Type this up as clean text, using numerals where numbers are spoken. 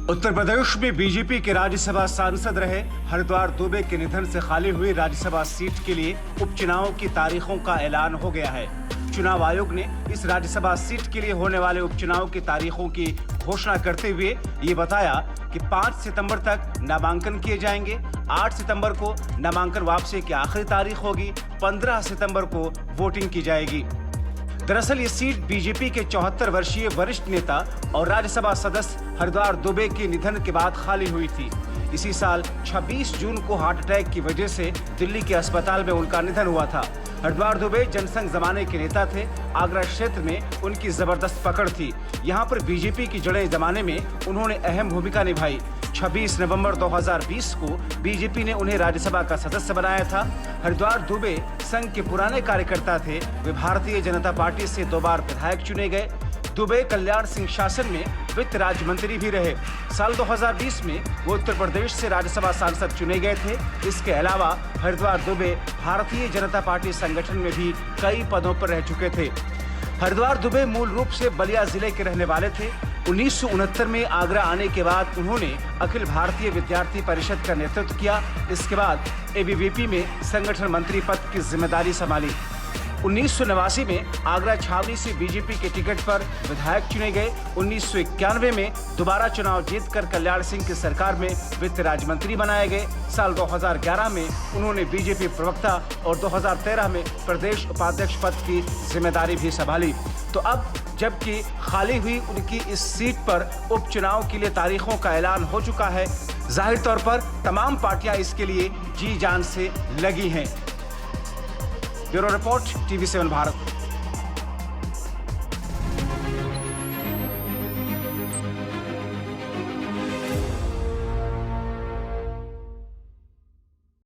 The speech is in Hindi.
उत्तर प्रदेश में बीजेपी के राज्यसभा सांसद रहे हरिद्वार दुबे के निधन से खाली हुई राज्यसभा सीट के लिए उपचुनाव की तारीखों का ऐलान हो गया है। चुनाव आयोग ने इस राज्यसभा सीट के लिए होने वाले उपचुनाव की तारीखों की घोषणा करते हुए ये बताया कि 5 सितंबर तक नामांकन किए जाएंगे। 8 सितंबर को नामांकन वापसी की आखिरी तारीख होगी। 15 सितंबर को वोटिंग की जाएगी। दरअसल ये सीट बीजेपी के 74 वर्षीय वरिष्ठ नेता और राज्यसभा सदस्य हरिद्वार दुबे के निधन के बाद खाली हुई थी। इसी साल 26 जून को हार्ट अटैक की वजह से दिल्ली के अस्पताल में उनका निधन हुआ था। हरिद्वार दुबे जनसंघ जमाने के नेता थे। आगरा क्षेत्र में उनकी जबरदस्त पकड़ थी। यहाँ पर बीजेपी की जड़ें जमाने में उन्होंने अहम भूमिका निभाई। 26 नवंबर 2020 को बीजेपी ने उन्हें राज्यसभा का सदस्य बनाया था। हरिद्वार दुबे संघ के पुराने कार्यकर्ता थे। वे भारतीय जनता पार्टी से 2 बार विधायक चुने गए। दुबे कल्याण सिंह शासन में वित्त राज्य मंत्री भी रहे। साल 2020 में वो उत्तर प्रदेश से राज्यसभा सांसद चुने गए थे। इसके अलावा हरिद्वार दुबे भारतीय जनता पार्टी संगठन में भी कई पदों पर रह चुके थे। हरिद्वार दुबे मूल रूप से बलिया जिले के रहने वाले थे। 1969 में आगरा आने के बाद उन्होंने अखिल भारतीय विद्यार्थी परिषद का नेतृत्व किया। इसके बाद एबीवीपी में संगठन मंत्री पद की जिम्मेदारी संभाली। 1989 में आगरा छावनी से बीजेपी के टिकट पर विधायक चुने गए। 1991 में दोबारा चुनाव जीतकर कल्याण सिंह की सरकार में वित्त राज्य मंत्री बनाए गए। साल 2011 में उन्होंने बीजेपी प्रवक्ता और 2013 में प्रदेश उपाध्यक्ष पद की जिम्मेदारी भी संभाली। तो अब जबकि खाली हुई उनकी इस सीट पर उपचुनाव के लिए तारीखों का ऐलान हो चुका है, जाहिर तौर पर तमाम पार्टियां इसके लिए जी जान से लगी हैं। Bureau report, TV7 Bharat.